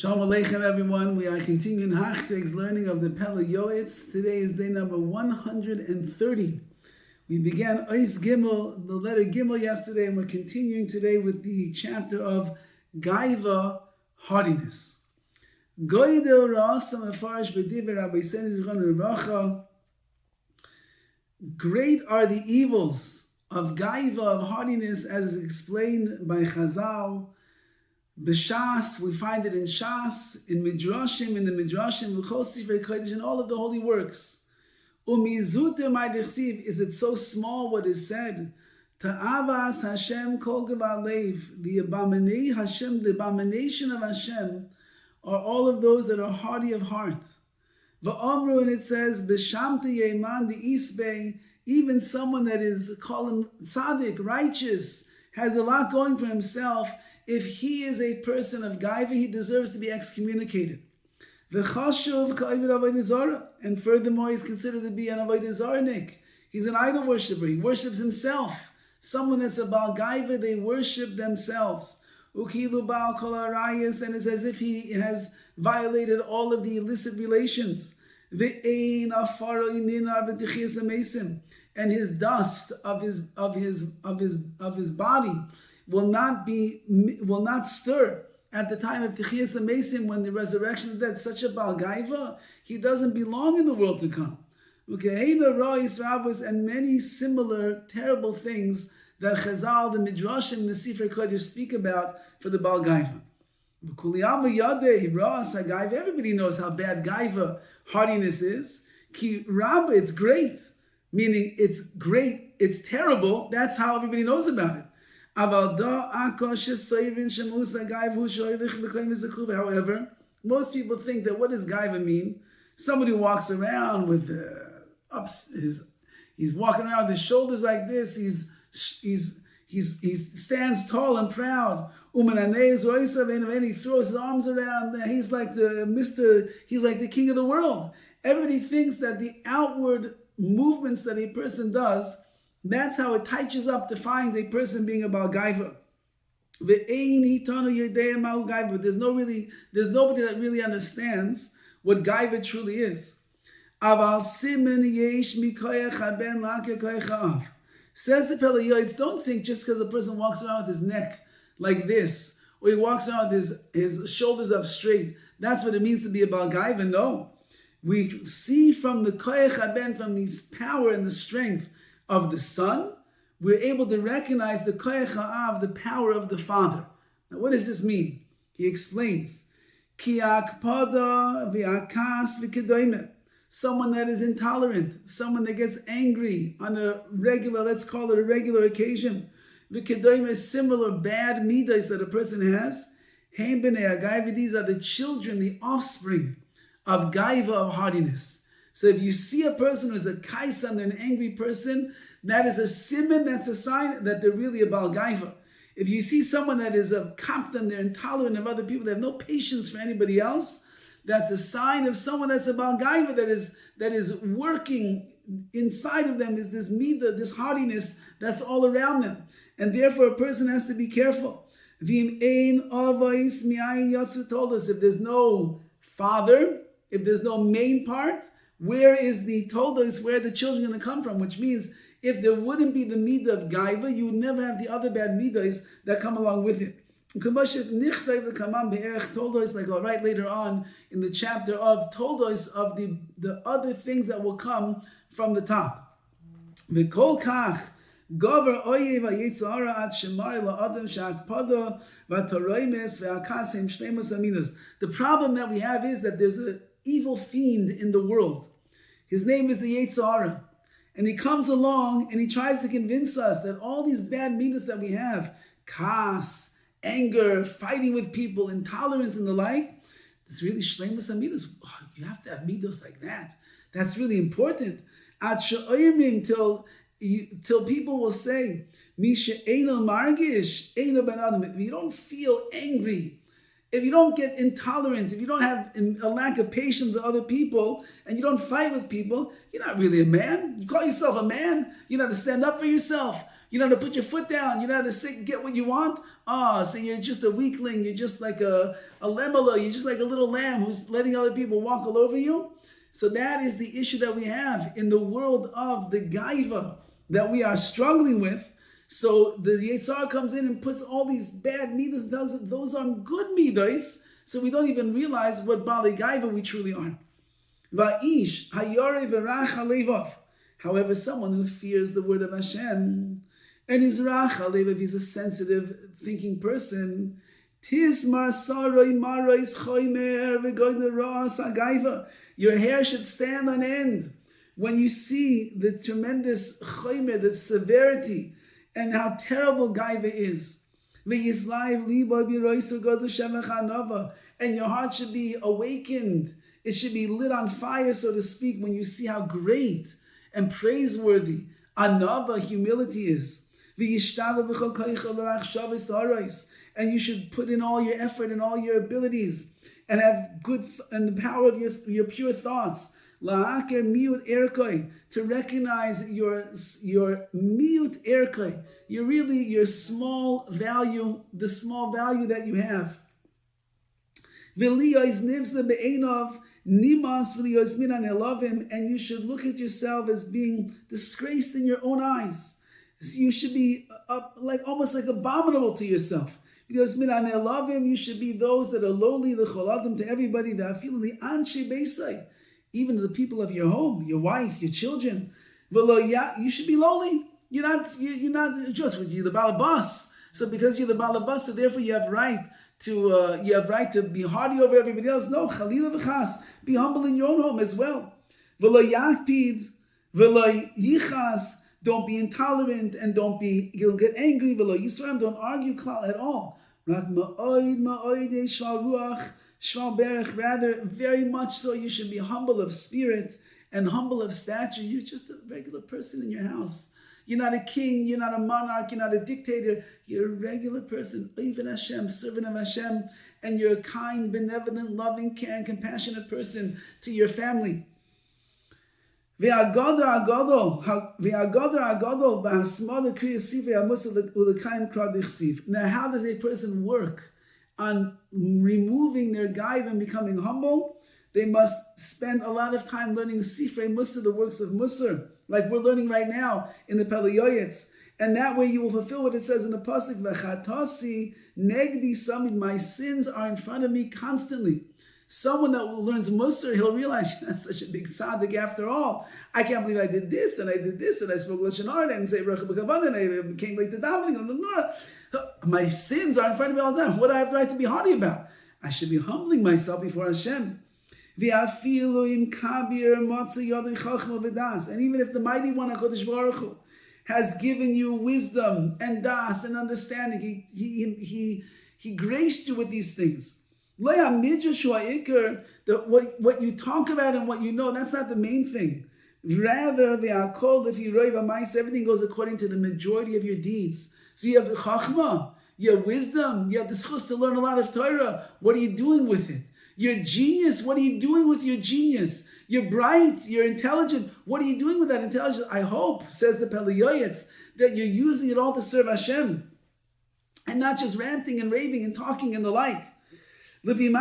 Shalom Aleichem, everyone. We are continuing Hachzeg's learning of the Pele Yoetz. Today is day number 130. We began Ois Gimel, the letter Gimel, yesterday, and we're continuing today with the chapter of Gaiva, haughtiness. Goydel Ra'asam Afarish B'diver Rabbi Zichron Livracha. Great are the evils of Gaiva, of haughtiness, as is explained by Chazal. B'Shas, we find it in Shas, in Midrashim, in V'chol Sifrei Kodesh, in all of the holy works. U'mizuter ma'dechsiv, is it so small what is said? Ta'avas Hashem kol geval lev, the abomination of Hashem are all of those that are haughty of heart. V'omru, and it says, B'shamte yeman the isbei, even someone that is called tzaddik, righteous, has a lot going for himself. If he is a person of Gaiva, he deserves to be excommunicated. And furthermore, he's considered to be an avodah zarnik. He's an idol worshiper. He worships himself. Someone that's a Baal Gaiva, they worship themselves. Ukilu Baal kol harayos, and it's as if he has violated all of the illicit relations. And his dust of his body will not stir at the time of Techiyas HaMesim, when the resurrection of the dead. Such a Baal Gaiva, he doesn't belong in the world to come. Okay, and many similar terrible things that Chazal, the Midrashim, and the Sifrei Kodesh speak about for the Baal Gaiva. Everybody knows how bad Gaiva, haughtiness, is. Ki Rabbi, it's great, meaning it's great, it's terrible. That's how everybody knows about it. However, most people think that what does Gaiva mean? Somebody walks around with he's walking around with his shoulders like this. He stands tall and proud. And he throws his arms around. He's like the king of the world. Everybody thinks that the outward movements that a person does, that's how it touches up, defines a person being a Baal Gaiva. But there's nobody that really understands what Gaiva truly is. Says the Pele Yoetz, don't think just because a person walks around with his neck like this, or he walks around with his shoulders up straight, that's what it means to be a Baal Gaiva. No. We see from the koyach haben, from this power and the strength of the Son, we're able to recognize the koyach ha'av, the power of the Father. Now, what does this mean? He explains, Ki akpada v'akas v'kedoyme, someone that is intolerant, someone that gets angry on a regular, let's call it a regular occasion. V'kedoyme, similar bad midas that a person has. Hein b'nei ha'gaiva, these are the children, the offspring of Gaiva, of haughtiness. So if you see a person who is a kaisan, an angry person, that is a siman, that's a sign that they're really a Baal Gaiva. If you see someone that is a kaptan, they're intolerant of other people, they have no patience for anybody else, that's a sign of someone that's a Baal Gaiva, that is working inside of them, is this midah, this haughtiness that's all around them. And therefore a person has to be careful. V'im ein avos mi'ayin yatzu, told us, if there's no father, if there's no main part, where is the toldos, where are the children going to come from? Which means if there wouldn't be the midah of Gaiva, you would never have the other bad midas that come along with it. Toldos, like right later on in the chapter of toldos, of the other things that will come from the top. The problem that we have is that there's an evil fiend in the world. His name is the Yetzer Hara. And he comes along and he tries to convince us that all these bad midas that we have, kas, anger, fighting with people, intolerance and the like, it's really shleimus midas. Oh, you have to have midas like that. That's really important. Till people will say, Misha eino margish, eino ben adam. If you don't feel angry, if you don't get intolerant, if you don't have a lack of patience with other people, and you don't fight with people, you're not really a man. You call yourself a man, you know how to stand up for yourself. You know how to put your foot down. You know how to say, get what you want. So you're just a weakling. You're just like a lemela. You're just like a little lamb who's letting other people walk all over you. So that is the issue that we have in the world of the gaiva that we are struggling with. So the Yetzirah comes in and puts all these bad midas, those are good midas, so we don't even realize what Bali Gaiva we truly are. Va'ish hayore v'rach halevav. However, someone who fears the word of Hashem and is rach halevav, he's a sensitive, thinking person. Tismar saroi marois choimer v'goyne ra'as hagaiva. Your hair should stand on end when you see the tremendous choimer, the severity, and how terrible gaiva is. And your heart should be awakened. It should be lit on fire, so to speak, when you see how great and praiseworthy anava, humility is. And you should put in all your effort and all your abilities and have good and the power of your pure thoughts. La'aker miut erkoi, to recognize your miut erkoi, your small value, the small value that you have. V'liyos nivza be'enov nimas v'liyos minan elovim, and you should look at yourself as being disgraced in your own eyes. So you should be almost like abominable to yourself. Because minan elovim, you should be those that are lowly, l'choladim, to everybody, v'afilu li'anshe beisai, even to the people of your home, your wife, your children. You should be lowly. You're not just with you, the balabas. So because you're the balabas, so therefore you have right to be haughty over everybody else. No, chalila v'chas. Be humble in your own home as well. V'lo yakpid, v'lo yichas. Don't be intolerant and you'll get angry. V'lo yisrael, don't argue klal at all. Rak ma'oid shval ruach. Shval berech, rather, very much so, you should be humble of spirit and humble of stature. You're just a regular person in your house. You're not a king, you're not a monarch, you're not a dictator. You're a regular person, even Hashem, servant of Hashem, and you're a kind, benevolent, loving, caring, compassionate person to your family. Now, how does a person work on removing their gaiva and becoming humble? They must spend a lot of time learning Sifrei Musar, the works of Musar, like we're learning right now in the Pele Yoetz. And that way you will fulfill what it says in the pasuk, V'chatasi negdi samid, my sins are in front of me constantly. Someone that learns Musar, he'll realize, that's such a big tzaddik after all. I can't believe I did this, and I did this, and I spoke Lashon Hara, and say Recha B'Kavan, and I came late to davening. My sins are in front of me all the time. What do I have the right to be haughty about? I should be humbling myself before Hashem. And even if the mighty one, HaKadosh Baruch Hu, has given you wisdom and das and understanding, he graced you with these things. What you talk about and what you know, that's not the main thing. Rather, everything goes according to the majority of your deeds. So you have chachma, you have wisdom, you have the schus to learn a lot of Torah. What are you doing with it? You're genius. What are you doing with your genius? You're bright, you're intelligent. What are you doing with that intelligence? I hope, says the Pele Yoetz, that you're using it all to serve Hashem and not just ranting and raving and talking and the like. According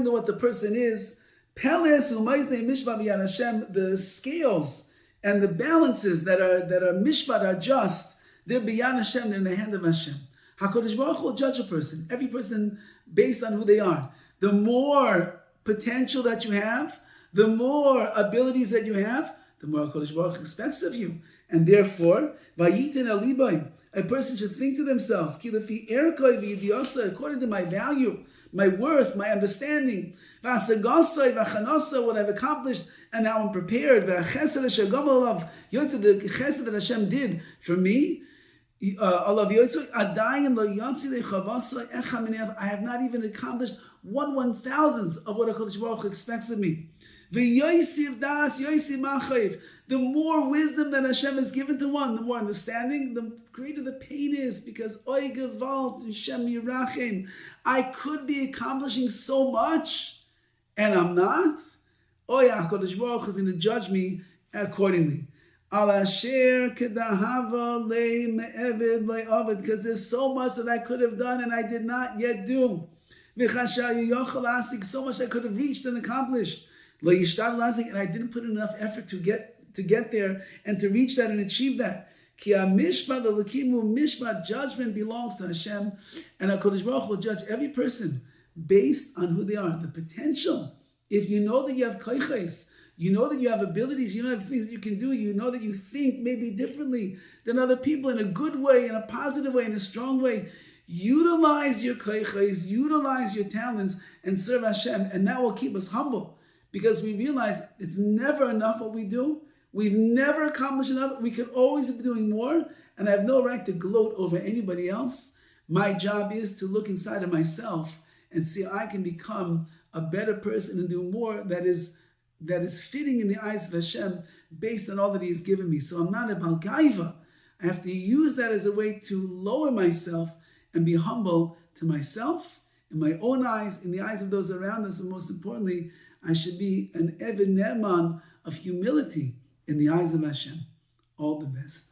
to what the person is, the scales and the balances that are mishpat are just. They're b'yad Hashem. They're in the hand of Hashem. HaKadosh Baruch Hu will judge a person, every person based on who they are. The more potential that you have, the more abilities that you have, the more HaKadosh Baruch Hu expects of you. And therefore, vayitin alibay, a person should think to themselves, according to my value, my worth, my understanding, what I've accomplished, and how I'm prepared, the chesed that Hashem did for me, I have not even accomplished 1/1000th of what HaKadosh Baruch Hu expects of me. The more wisdom that Hashem has given to one, the more understanding, the greater the pain is, because I could be accomplishing so much and I'm not. HaKadosh Baruch Hu is going to judge me accordingly. Al asher kedahava le me'evid le ovid, because there's so much that I could have done and I did not yet do. V'chashayu yochel asik, so much I could have reached and accomplished. Lo yishtad lasik, and I didn't put enough effort to get there and to reach that and achieve that. Ki mishpat elokimu, mishpat, judgment belongs to Hashem, and HaKadosh Baruch Hu will judge every person based on who they are, the potential. If you know that you have koiches, you know that you have abilities, you know have things that you can do, you know that you think maybe differently than other people in a good way, in a positive way, in a strong way, utilize your koiches, utilize your talents, and serve Hashem, and that will keep us humble, because we realize it's never enough what we do. We've never accomplished enough. We could always be doing more, and I have no right to gloat over anybody else. My job is to look inside of myself and see how I can become a better person and do more that is fitting in the eyes of Hashem based on all that He has given me. So I'm not about gaiva. I have to use that as a way to lower myself and be humble to myself, in my own eyes, in the eyes of those around us, and most importantly, I should be an Eved Ne'eman of humility in the eyes of Hashem. All the best.